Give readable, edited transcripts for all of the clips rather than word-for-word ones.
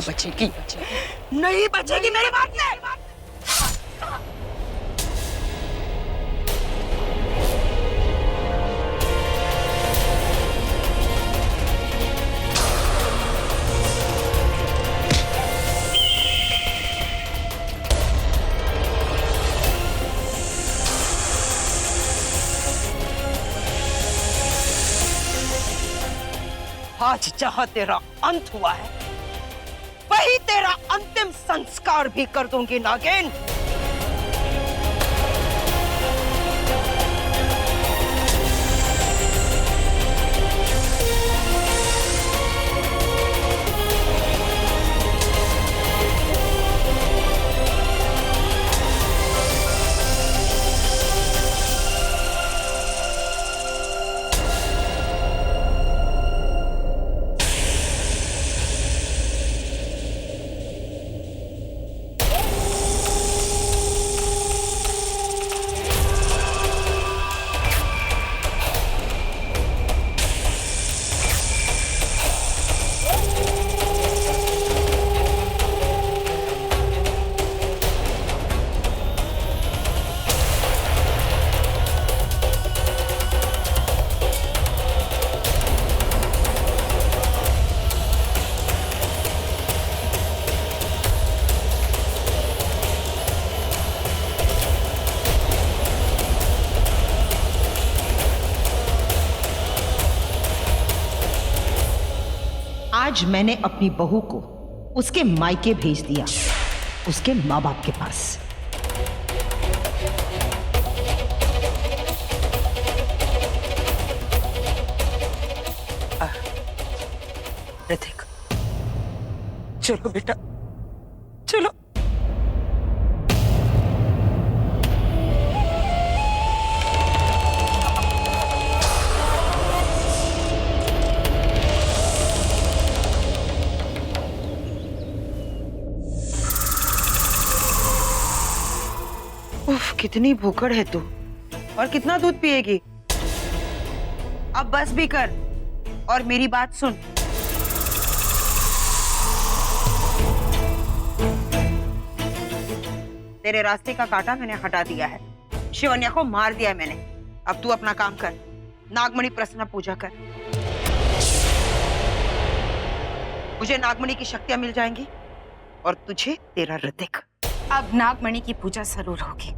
बचेगी, नहीं बचेगी मेरी बात से। आज जहां तेरा अंत हुआ है, वही तेरा अंतिम संस्कार भी कर दूंगी नागिन। आज मैंने अपनी बहू को उसके मायके भेज दिया, उसके माँ बाप के पास। ऋतिक, चलो बेटा, चलो। उफ, कितनी भूखड़ है तू, और कितना दूध पिएगी? अब बस भी कर और मेरी बात सुन। तेरे रास्ते का कांटा मैंने हटा दिया है, शिवन्या को मार दिया मैंने। अब तू अपना काम कर, नागमणि प्रसन्न पूजा कर। मुझे नागमणि की शक्तियां मिल जाएंगी और तुझे तेरा ऋतिक। अब नागमणि की पूजा जरूर होगी,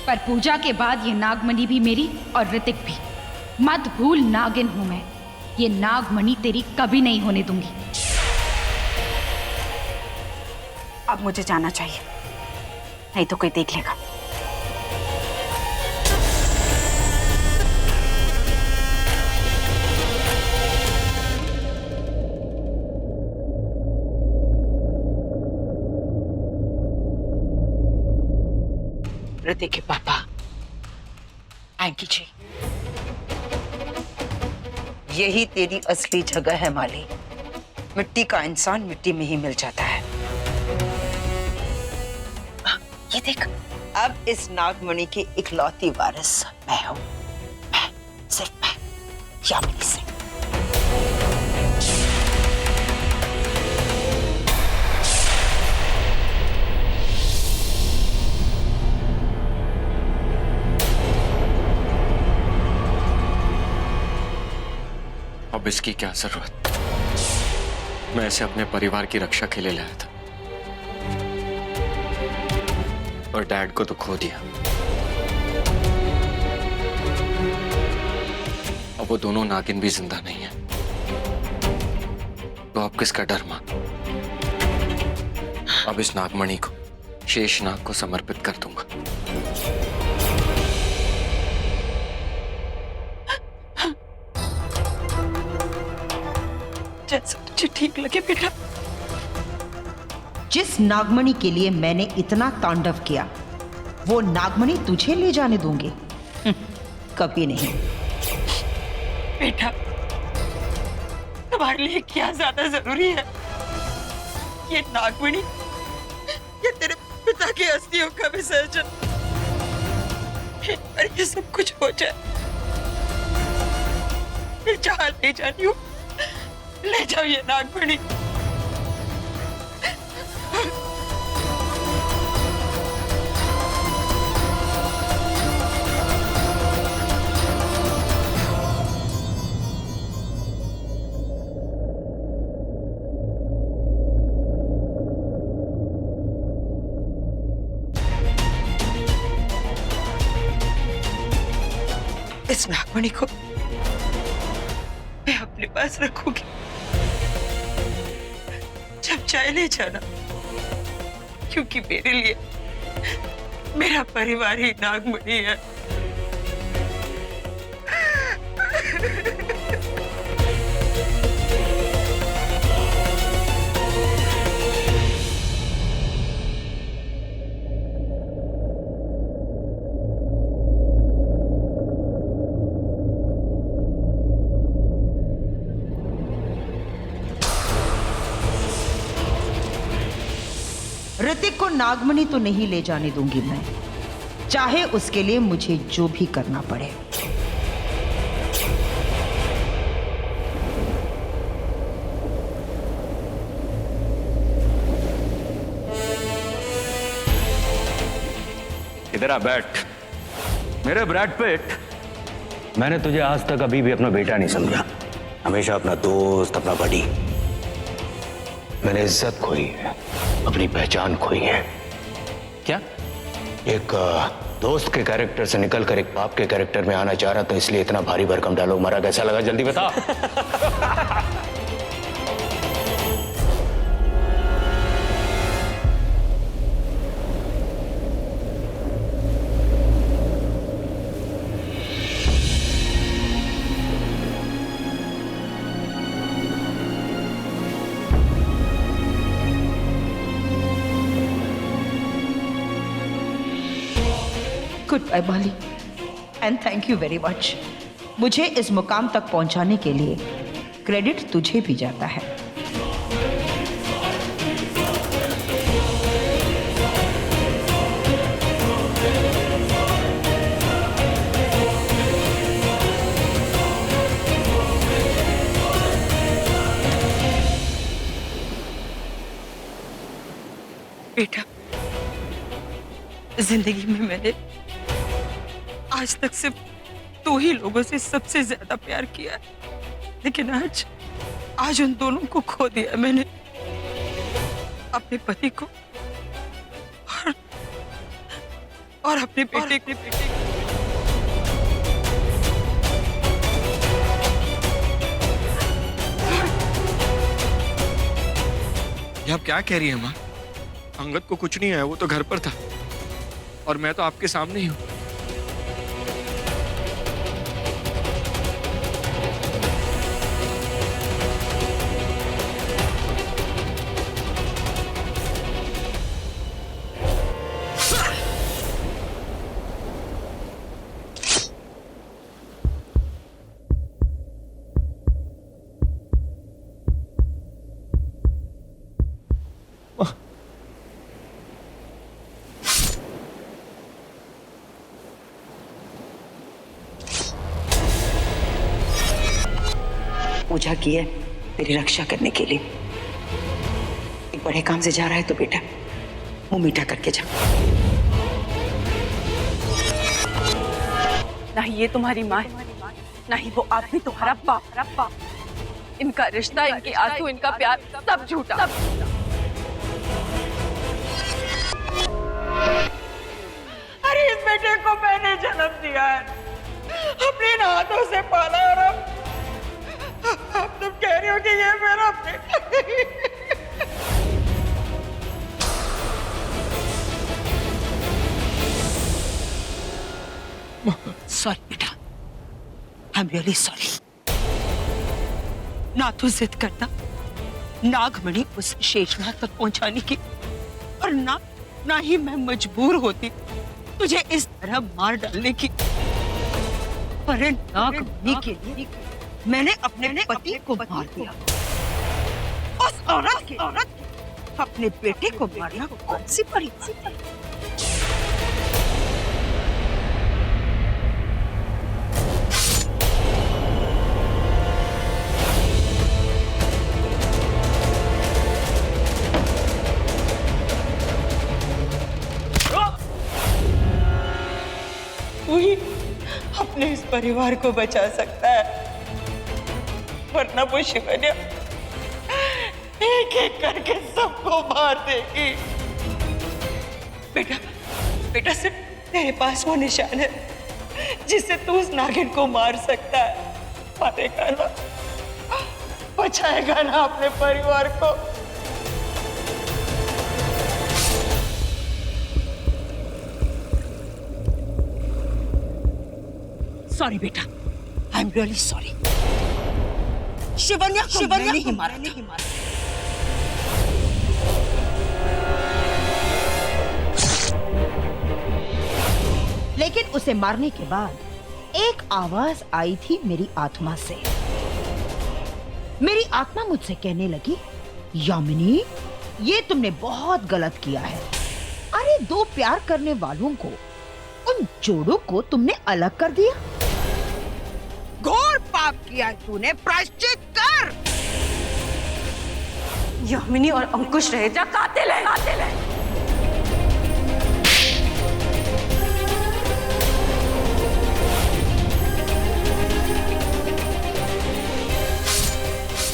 पर पूजा के बाद ये नागमणि भी मेरी और ऋतिक भी। मत भूल, नागिन हूं मैं, ये नागमणि तेरी कभी नहीं होने दूंगी। अब मुझे जाना चाहिए, नहीं तो कोई देख लेगा। ऋतिक के पापा, एंकी जी, यही तेरी असली जगह है माली। मिट्टी का इंसान मिट्टी में ही मिल जाता है। ये देख, अब इस नागमणि की इकलौती वारिस मैं हूं। मैं, सिर्फ मैं, यामिनी सिंह। अब इसकी क्या जरूरत? मैं इसे अपने परिवार की रक्षा के लिए लाया था, और डैड को तो खो दिया। अब वो दोनों नागिन भी जिंदा नहीं है, तो अब किसका डर मां? अब इस नागमणि को शेषनाग को समर्पित कर दूंगा। जैसा तुझे ठीक लगे बेटा। जिस नागमणि के लिए मैंने इतना तांडव किया, वो नागमणि तुझे ले जाने दूंगी? कभी नहीं। बेटा, तुम्हारे लिए क्या ज्यादा जरूरी है, ये नागमणि या तेरे पिता की अस्थियों का विसर्जन? और ये सब कुछ हो जाए, मैं जहां ले जानी हूँ ले जाओ ये नागमणि। इस नागमणि को मैं अपने पास रखूंगी। जब चाहे ले जाना, क्योंकि मेरे लिए मेरा परिवार ही नागमणि है। ऋतिक को नागमणि तो नहीं ले जाने दूंगी मैं, चाहे उसके लिए मुझे जो भी करना पड़े। इधर आ बैठ। मेरे ब्रैड पिट, मैंने तुझे आज तक अभी भी अपना बेटा नहीं समझा, हमेशा अपना दोस्त, अपना बडी। मैंने इज्जत खोई है, अपनी पहचान खोई है। क्या एक दोस्त के कैरेक्टर से निकलकर एक बाप के कैरेक्टर में आना चाह रहा, तो इसलिए इतना भारी भरकम डायलॉग मारा। कैसा लगा जल्दी बता। Goodbye Bali, and thank you very much. मुझे इस मुकाम तक पहुंचाने के लिए क्रेडिट तुझे भी जाता है। बेटा, जिंदगी में मैंने आज तक सिर्फ 2 ही लोगों से सबसे ज्यादा प्यार किया है, लेकिन आज उन दोनों को खो दिया मैंने, अपने पति को और अपने बेटे को। ये आप क्या कह रही हैं माँ? अंगद को कुछ नहीं है, वो तो घर पर था और मैं तो आपके सामने ही हूँ। पूजा की है तेरी रक्षा करने के लिए। एक बड़े काम से जा रहा है तो बेटा मुंह मीठा करके जा। ना ही ये तुम्हारी माँ है, ना ही वो आदमी तुम्हारा बाप। इनका रिश्ता, इनके आंसू, इनका प्यार सब झूठा। अरे इस बेटे को मैंने जन्म दिया है, अपने हाथों से पाला, और अब तुम कह रही हो कि ये मेरा बेटा। सॉरी बेटा, आई एम रियली सॉरी। ना तो जिद करता नागमणि उस शेषनाग तक पहुंचाने की, और ना ही मैं मजबूर होती तुझे इस तरह मार डालने की। पर नागमणि के लिए मैंने अपने पति को मार दिया। उस औरत अपने बेटे को मारना कौन सी बड़ी बात है? तू ही अपने इस परिवार को बचा सकता है, वरना वो शिवन्या एक एक करके सबको मार देगी। बेटा, बेटा सिर्फ तेरे पास वो निशान है जिससे तू उस नागिन को मार सकता है। मारेगा ना, बचाएगा ना अपने परिवार को। सॉरी बेटा, I am really sorry. Shivanya को मैंने ही मारा था। लेकिन उसे मारने के बाद एक आवाज आई थी मेरी आत्मा से। मेरी आत्मा मुझसे कहने लगी, यामिनी, ये तुमने बहुत गलत किया है। अरे दो प्यार करने वालों को, उन जोड़ों को तुमने अलग कर दिया। घोर पाप किया तूने, प्रायश्चित कर। यामिनी और अंकुश रहेजा कातिल है, कातिल है।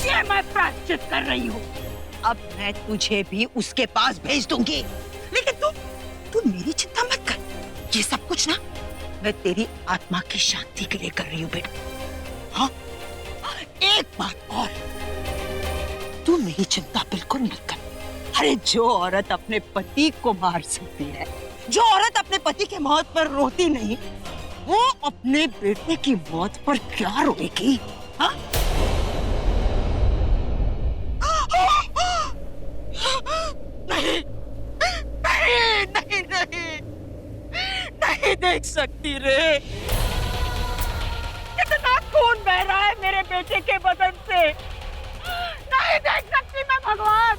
ये मैं प्रायश्चित कर रही हूँ। अब मैं तुझे भी उसके पास भेज दूंगी, लेकिन तू मेरी चिंता मत कर। ये सब कुछ ना मैं तेरी आत्मा की शांति के लिए कर रही हूँ बेटा। हाँ, एक बात और, तू मेरी चिंता बिल्कुल मत कर। अरे जो औरत अपने पति को मार सकती है, जो औरत अपने पति के मौत पर रोती नहीं, वो अपने बेटे की मौत पर क्या रोएगी? हाँ? नहीं, नहीं, नहीं, नहीं, नहीं देख सकती रे। कितना खून बह रहा है मेरे बेटे के बदन से। नहीं देख सकती मैं भगवान।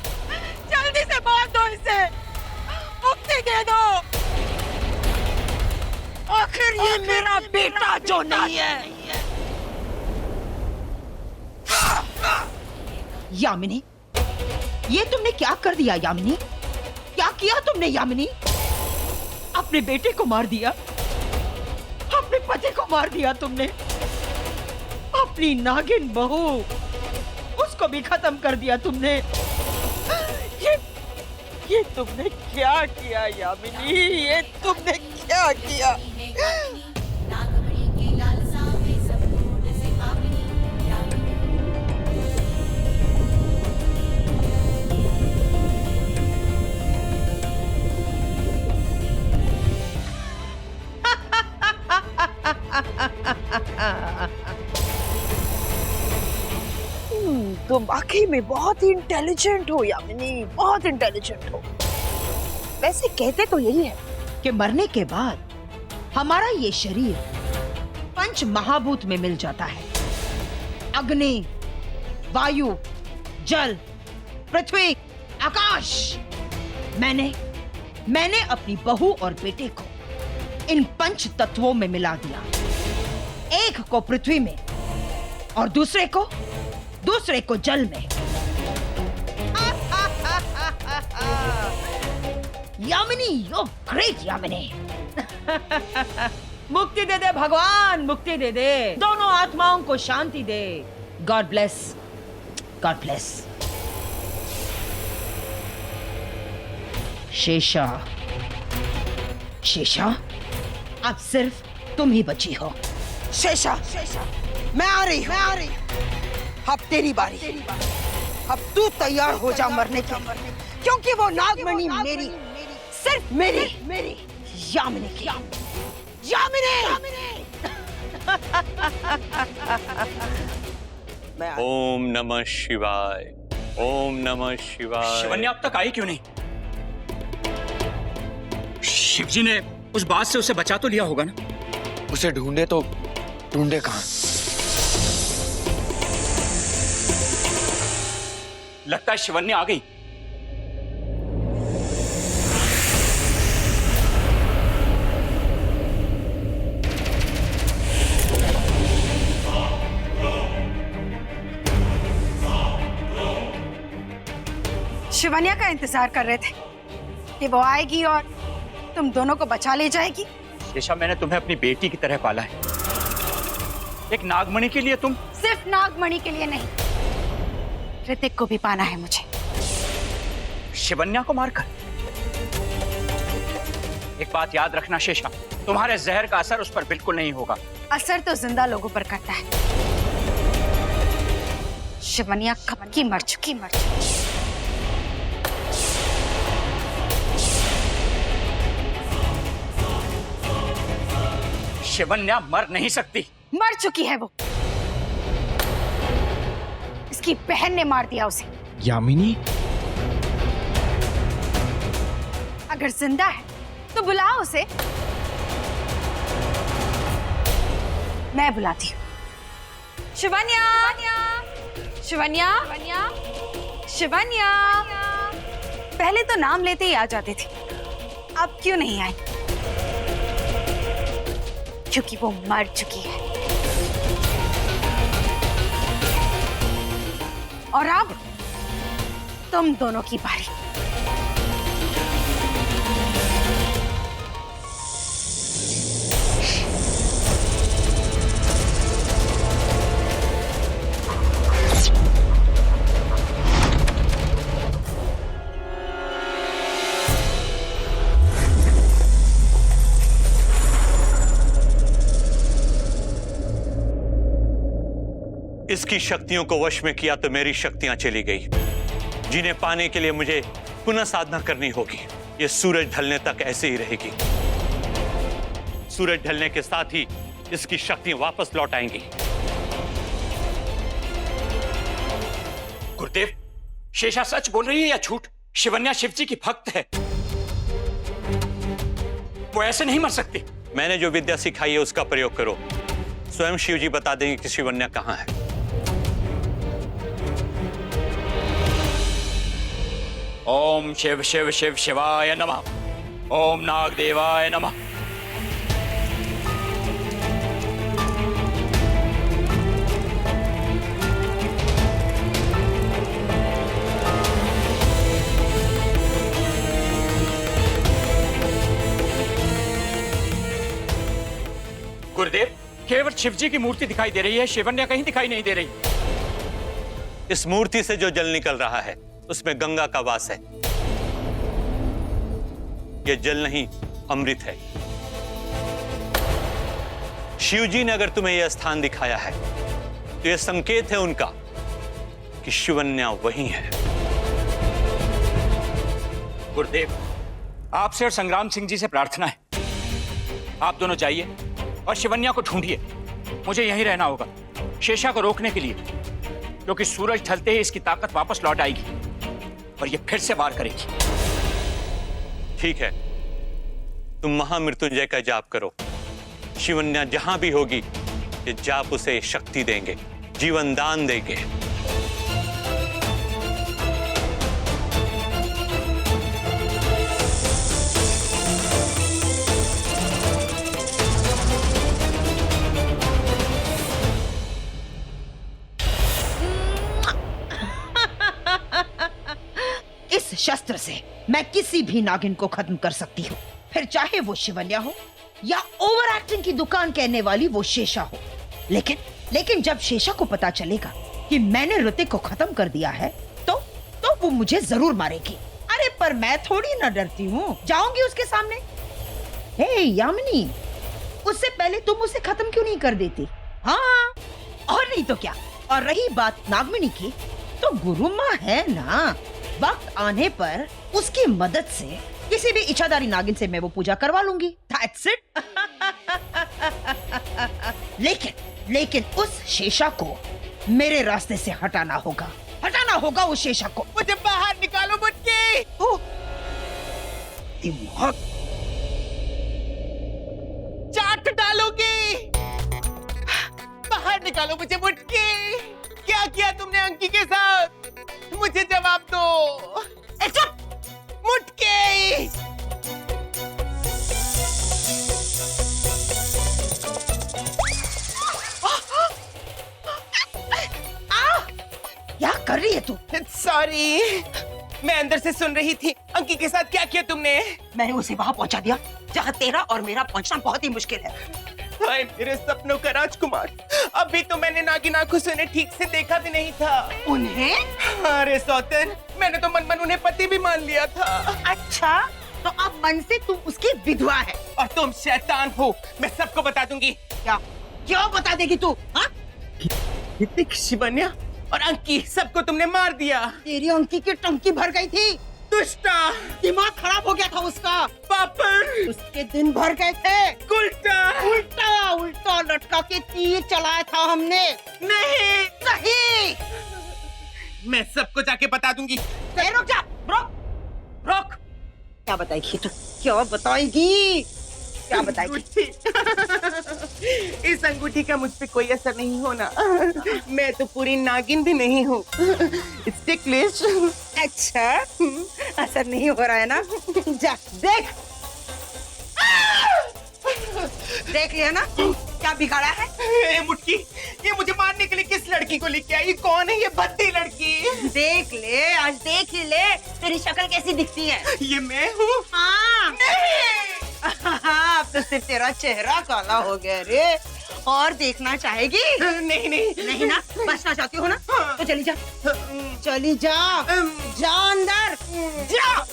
जल्दी से मार दो इसे, मुक्ति दे दो। आखिर ये मेरा बेटा जो नहीं है। यामिनी, ये तुमने क्या कर दिया यामिनी? क्या किया तुमने यामिनी? अपने बेटे को मार दिया, अपने पति को मार दिया तुमने, अपनी नागिन बहू उसको भी खत्म कर दिया तुमने। ये तुमने क्या किया यामिनी? ये तुमने क्या किया? तुम वाकई में बहुत ही इंटेलिजेंट हो यामिनी, बहुत इंटेलिजेंट हो। वैसे कहते तो यही है कि मरने के बाद हमारा ये शरीर पंच महाभूत में मिल जाता है। अग्नि, वायु, जल, पृथ्वी, आकाश। मैंने अपनी बहू और बेटे को इन पंच तत्वों में मिला दिया। एक को पृथ्वी में और दूसरे को जल में। Yamini, you great Yamini. मुक्ति दे दे भगवान, मुक्ति दे दे। दोनों आत्माओं को शांति दे। God bless, God bless. Shesha, Shesha, अब सिर्फ तुम ही बची हो। शेषा, मैं आ रही हूँ। अब तेरी बारी। अब तू तैयार हो जा मरने के, क्योंकि वो नागमणि मेरी, सिर्फ मेरी यामिनी की। यामिनी! ओम नमः शिवाय, ओम नमः शिवाय। शिवन्या अब तक आई क्यों नहीं? शिवजी ने उस बात से उसे बचा तो लिया होगा ना? उसे ढूंढे तो ढूंढे कहां? लगता है शिवन्या आ गई। शिवन्या का इंतजार कर रहे थे कि वो आएगी और तुम दोनों को बचा ले जाएगी। शेषा, मैंने तुम्हें अपनी बेटी की तरह पाला है। एक नागमणि के लिए तुम। सिर्फ नागमणि के लिए नहीं, ऋतिक को भी पाना है मुझे। शिवन्या को मारकर? एक बात याद रखना शेषा, तुम्हारे जहर का असर उस पर बिल्कुल नहीं होगा। असर तो जिंदा लोगों पर करता है। शिवन्या कब की मर चुकी। शिवन्या मर नहीं सकती। मर चुकी है वो। इसकी बहन ने मार दिया उसे। यामिनी, अगर जिंदा है तो बुलाओ उसे। मैं बुलाती हूँ। शिवन्या, शिवन्या, शिवन्या। पहले तो नाम लेते ही आ जाते थे, अब क्यों नहीं आई? क्योंकि वो मर चुकी है। और अब तुम दोनों की बारी। इसकी शक्तियों को वश में किया तो मेरी शक्तियां चली गई, जिन्हें पाने के लिए मुझे पुनः साधना करनी होगी। ये सूरज ढलने तक ऐसे ही रहेगी। सूरज ढलने के साथ ही इसकी शक्तियां वापस लौट आएंगी। गुरुदेव, शेषा सच बोल रही है या झूठ? शिवन्या शिवजी की भक्त है, वो ऐसे नहीं मर सकती। मैंने जो विद्या सिखाई है उसका प्रयोग करो, स्वयं शिवजी बता देंगे कि शिवन्या कहां है। ओम शिव शिव शिव शिवाय नमः। ओम नागदेवाय नमः। गुरुदेव, केवल शिवजी की मूर्ति दिखाई दे रही है, शिवन्या कहीं दिखाई नहीं दे रही। इस मूर्ति से जो जल निकल रहा है उसमें गंगा का वास है। यह जल नहीं, अमृत है। शिवजी ने अगर तुम्हें यह स्थान दिखाया है तो यह संकेत है उनका कि शिवन्या वही है। गुरुदेव, आपसे और संग्राम सिंह जी से प्रार्थना है, आप दोनों जाइए और शिवन्या को ढूंढिए। मुझे यहीं रहना होगा शेषा को रोकने के लिए, क्योंकि सूरज ढलते ही इसकी ताकत वापस लौट आएगी और ये फिर से वार करेगी। ठीक है, तुम महामृत्युंजय का जाप करो। शिवन्या जहां भी होगी ये जाप उसे शक्ति देंगे, जीवन दान देंगे। इस शस्त्र से मैं किसी भी नागिन को खत्म कर सकती हूँ, फिर चाहे वो शिवन्या हो या ओवर एक्टिंग की दुकान कहने वाली वो शेषा हो। लेकिन जब शेषा को पता चलेगा कि मैंने ऋतिक को खत्म कर दिया है तो वो मुझे जरूर मारेगी। अरे पर मैं थोड़ी ना डरती हूँ, जाऊंगी उसके सामने। हे यामिनी, उससे पहले तुम उसे खत्म क्यों नहीं कर देती? हाँ, और नहीं तो क्या। और रही बात नागमणि की, तो गुरु माँ है ना, वक्त आने पर उसकी मदद से किसी भी इच्छाधारी नागिन से मैं वो पूजा करवा लूंगी। That's it। लेकिन उस शेषा को मेरे रास्ते से हटाना होगा उस शेषा को। मुझे बाहर निकालो बुटकी। दिमाग चाट डालोगी। बाहर निकालो मुझे बुटकी। क्या किया तुमने अंकी के साथ? मुझे जवाब दो। मुटकी। क्या कर रही है तू? सॉरी, मैं अंदर से सुन रही थी। अंकी के साथ क्या किया तुमने? मैंने उसे वहां पहुंचा दिया जहाँ तेरा और मेरा पहुंचना बहुत ही मुश्किल है। हाय मेरे सपनों का राजकुमार, अभी तो मैंने नागिन आंखों से उन्हें ठीक से देखा भी नहीं था। उन्हें? अरे सौतन, मैंने तो मन मन उन्हें पति भी मान लिया था। अच्छा, तो अब मन से तू उसकी विधवा है और तुम शैतान हो, मैं सबको बता दूंगी। क्या? क्यों बता देगी तू? हाँ? ऋतिक, शिवन्या और अंकी सबको तुमने मार दिया। तेरी अंकी की टंकी भर गई थी। दुष्टा, दिमाग खराब हो गया था उसका। पापड़, उसके दिन भर गए थे। उल्टा उल्टा उल्टा लटका के तीर चलाया था हमने। नहीं, नहीं, मैं सबको जाके बता दूंगी। रुक जा, रुक रुक। क्या बताएगी तू? क्या बताएगी? क्या बताएगी? इस अंगूठी का मुझ पे कोई असर नहीं होना। मैं तो पूरी नागिन भी नहीं हूँ। It's ticklish। अच्छा, असर नहीं हो रहा है ना? जा देख, देख लिया ना क्या बिगाड़ा है? ए मुटकी, ये मुझे मारने के लिए किस लड़की को लेके आई? कौन है ये भद्दी लड़की? देख ले, आज देख ही ले तेरी शक्ल कैसी दिखती है। ये मैं हूँ? हाँ। नहीं। अब तो सिर्फ तेरा चेहरा काला हो गया रे। और देखना चाहेगी? नहीं नहीं नहीं ना, बचना चाहती हो ना? तो चली जा, चली जा, जा अंदर, जा।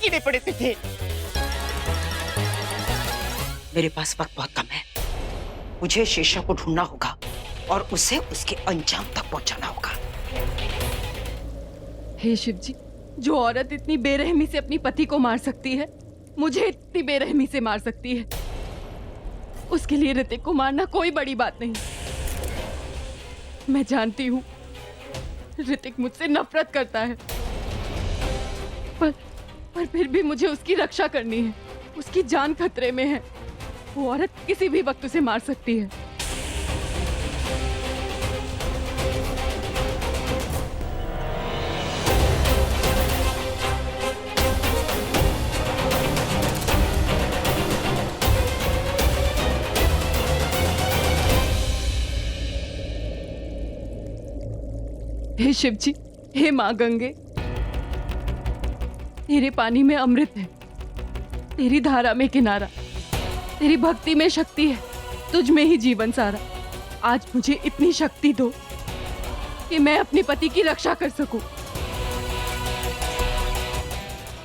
कीड़े पड़े थे। मेरे पास वक्त बहुत कम है। मुझे शीशा को ढूंढना होगा और उसे उसके अंजाम तक पहुंचाना होगा। हे शिव जी, जो औरत इतनी बेरहमी से अपनी पति को मार सकती है, मुझे इतनी बेरहमी से मार सकती है। उसके लिए ऋतिक को मारना कोई बड़ी बात नहीं। मैं जानती हूँ ऋतिक मुझसे नफरत करता है, पर फिर भी मुझे उसकी रक्षा करनी है। उसकी जान खतरे में है। वो औरत किसी भी वक्त उसे मार सकती है। हे शिव जी, हे माँ गंगे, तेरे पानी में अमृत है, तेरी धारा में किनारा, तेरी भक्ति में शक्ति है, तुझ में ही जीवन सारा। आज मुझे इतनी शक्ति दो कि मैं अपने पति की रक्षा कर सकूं।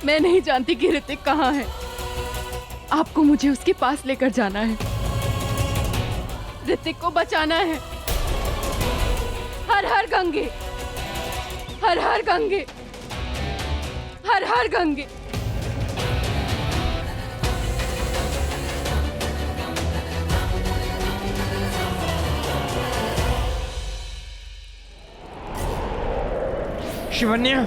मैं नहीं जानती कि ऋतिक कहाँ है। आपको मुझे उसके पास लेकर जाना है। ऋतिक को बचाना है। हर हर गंगे, हर हर गंगे, हर हर गंगे। शिवन्या,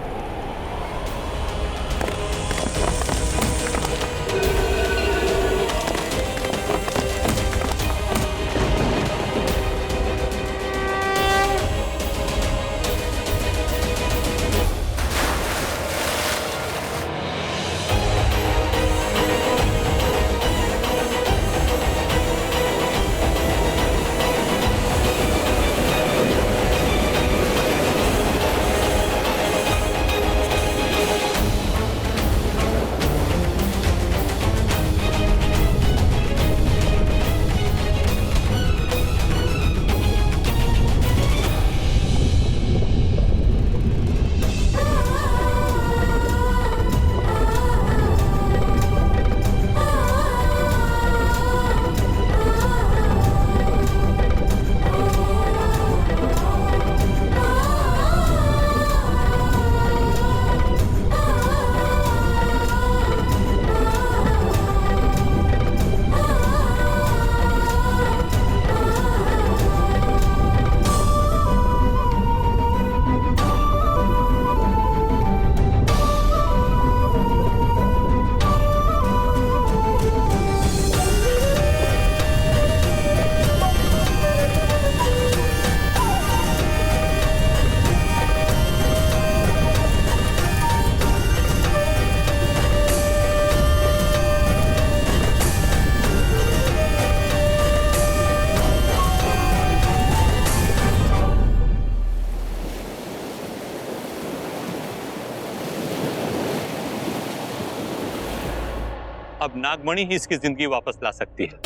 अब नागमणि ही इसकी जिंदगी वापस ला सकती है।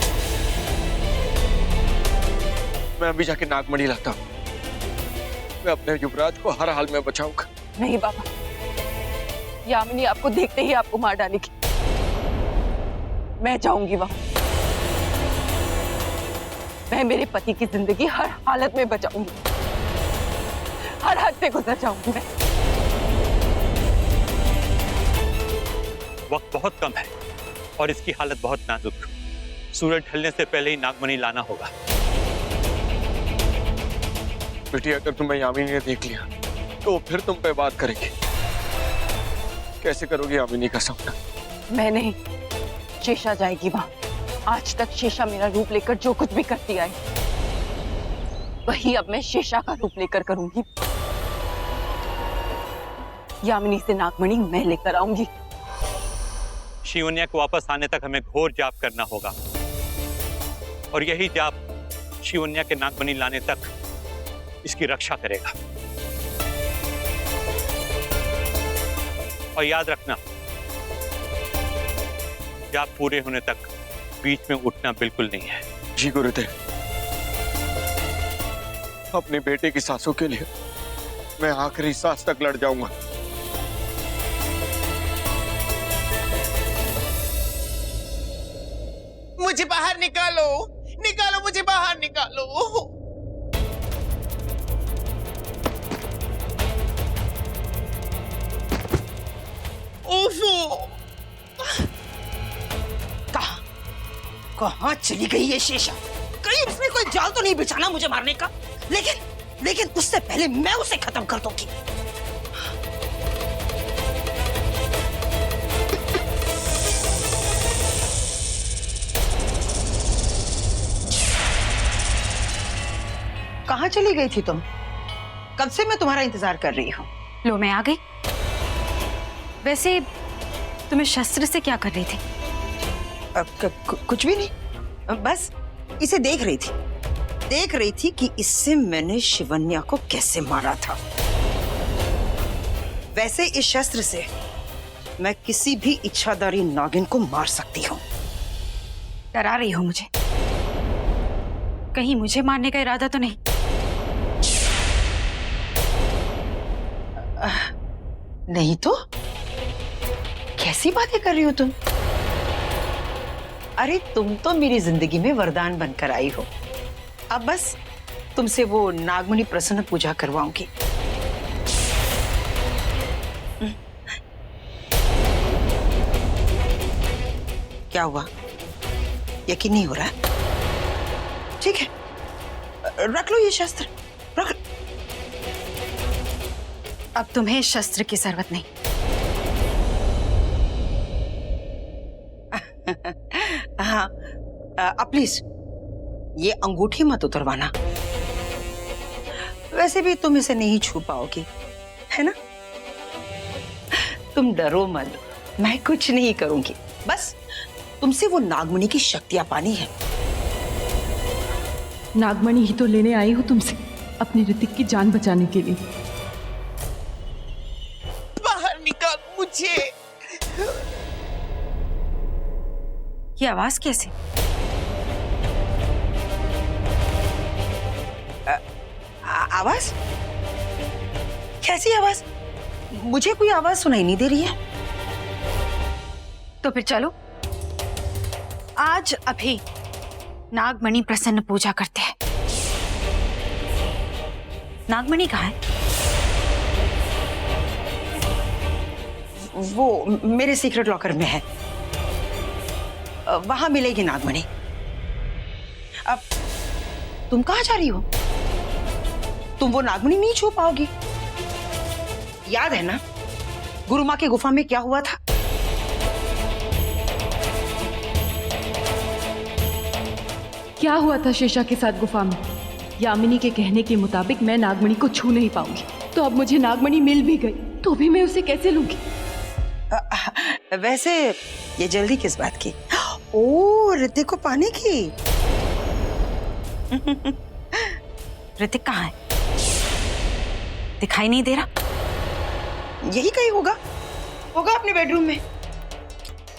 मैं अभी जाके नागमणि लाता हूँ। मैं अपने युवराज को हर हाल में बचाऊंगा। नहीं बाबा, यामिनी आपको देखते ही आपको मार डालेगी। मैं जाऊंगी वहां। मैं मेरे पति की जिंदगी हर हालत में बचाऊंगी, हर हद से गुजर जाऊंगी मैं। वक्त बहुत कम है और इसकी हालत बहुत नाजुक। सूरज ढलने से पहले ही नागमणि लाना होगा। बेटी, अगर तुम्हें यामिनी ने देख लिया तो फिर तुम पे बात करेंगे। कैसे करोगी यामिनी का सामना? मैं नहीं, शेषा जाएगी वहां। आज तक शेषा मेरा रूप लेकर जो कुछ भी करती आई, वही अब मैं शेषा का रूप लेकर करूंगी। यामिनी से नागमणि मैं लेकर आऊंगी। शिवन्या को वापस आने तक हमें घोर जाप करना होगा और यही जाप शिवन्या के नागमणि लाने तक इसकी रक्षा करेगा। और याद रखना, जाप पूरे होने तक बीच में उठना बिल्कुल नहीं है। जी गुरुदेव, अपने बेटे की सांसों के लिए मैं आखिरी सांस तक लड़ जाऊंगा। मुझे बाहर निकालो, निकालो, मुझे बाहर निकालो। ओफो, कहाँ चली गई ये शेषा? कहीं उसने कोई जाल तो नहीं बिछाना मुझे मारने का? लेकिन उससे पहले मैं उसे खत्म कर दूंगी। कहाँ चली गई थी तुम? कब से मैं तुम्हारा इंतजार कर रही हूँ। लो मैं आ गई। वैसे तुम्हें शस्त्र से क्या कर रही थी? कुछ भी नहीं, बस इसे देख रही थी कि इससे मैंने शिवन्या को कैसे मारा था। वैसे इस शस्त्र से मैं किसी भी इच्छाधारी नागिन को मार सकती हूँ। डरा रही हो मुझे? कहीं मुझे मारने का इरादा तो नहीं? नहीं तो कैसी बातें कर रही हो तुम? अरे तुम तो मेरी जिंदगी में वरदान बनकर आई हो। अब बस तुमसे वो नागमणि प्रसन्न पूजा करवाऊंगी। क्या हुआ? यकीन नहीं हो रहा? ठीक है, रख लो ये शस्त्र, रख। अब तुम्हें शस्त्र की जरूरत नहीं। हाँ, प्लीज ये अंगूठी मत उतरवाना। वैसे भी तुम इसे नहीं छू पाओगी, है ना? तुम डरो मत, मैं कुछ नहीं करूंगी। बस तुमसे वो नागमणि की शक्तियां पानी है। नागमणि ही तो लेने आई हूँ तुमसे, अपने ऋतिक की जान बचाने के लिए। बाहर निकाल मुझे। ये आवाज कैसे? आवाज? कैसी आवाज? मुझे कोई आवाज सुनाई नहीं दे रही है। तो फिर चलो आज अभी नागमणि प्रसन्न पूजा करते हैं। नागमणि कहाँ है? वो मेरे सीक्रेट लॉकर में है, वहां मिलेगी नागमणि। अब तुम कहाँ जा रही हो? तुम वो नागमणि नहीं छू पाओगी। याद है ना गुरु माँ की गुफा में क्या हुआ था? क्या हुआ था शेषा के साथ गुफा में? यामिनी के कहने के मुताबिक मैं नागमणि को छू नहीं पाऊंगी। तो अब मुझे नागमणि मिल भी गई तो भी मैं उसे कैसे लूंगी? वैसे ये जल्दी किस बात की? ओ, ऋतिक को पाने की। ऋतिक कहाँ है? दिखाई नहीं दे रहा। यही कहीं होगा अपने बेडरूम में।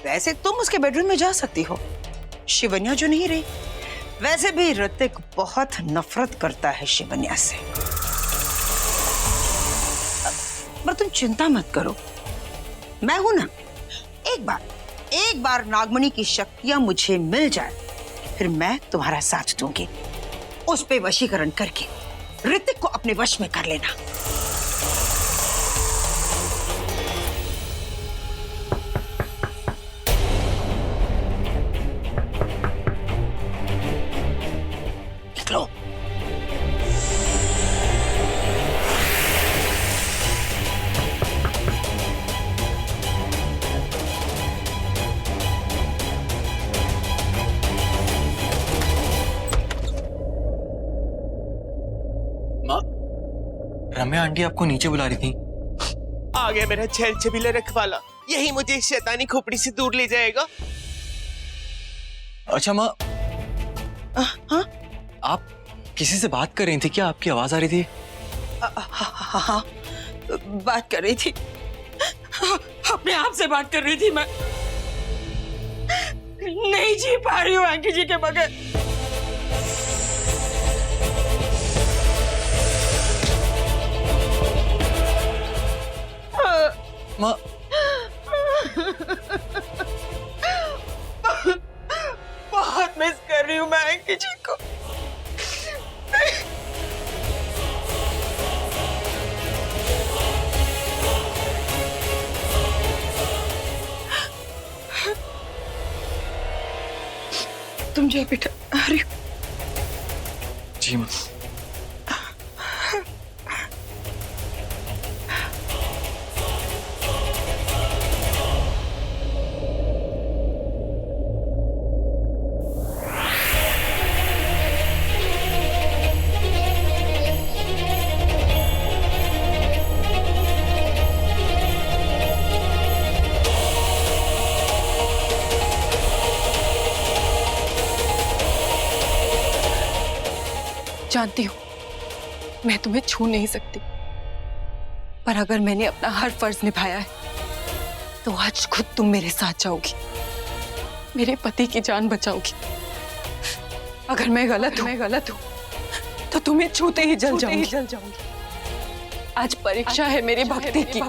वैसे तुम उसके बेडरूम में जा सकती हो, शिवन्या जो नहीं रही। वैसे भी ऋतिक बहुत नफरत करता है शिवन्या से। पर तुम चिंता मत करो, मैं हूं ना। एक बार नागमणि की शक्तियां मुझे मिल जाए, फिर मैं तुम्हारा साथ दूंगी। उस पे वशीकरण करके ऋतिक को अपने वश में कर लेना। निकलो। रम्या आंटी आपको नीचे बुला रही थी। आ गया मेरा छेल छबीला रखवाला, यही मुझे इस शैतानी खोपड़ी से दूर ले जाएगा। अच्छा माँ, हाँ? आप किसी से बात कर रही थी क्या? आपकी आवाज आ रही थी। हाँ, बात कर रही थी। अपने आप से बात कर रही थी। मैं नहीं जी पा रही हूँ आंटी जी के बगैर। माँ, बहुत मिस कर रही हूँ मैं आंटी जी को। तुम जाओ बेटा, आ रही हूँ। जी माँ। जानती हूँ मैं तुम्हें छू नहीं सकती, पर अगर मैंने अपना हर फर्ज निभाया है तो आज खुद तुम मेरे साथ जाओगी, मेरे पति की जान बचाओगी। अगर मैं गलत हूँ तो तुम्हें छूते ही जल जाऊंगी। आज परीक्षा है मेरी भक्ति की,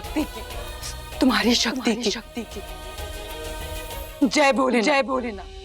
तुम्हारी शक्ति की। जय भोलेनाथ।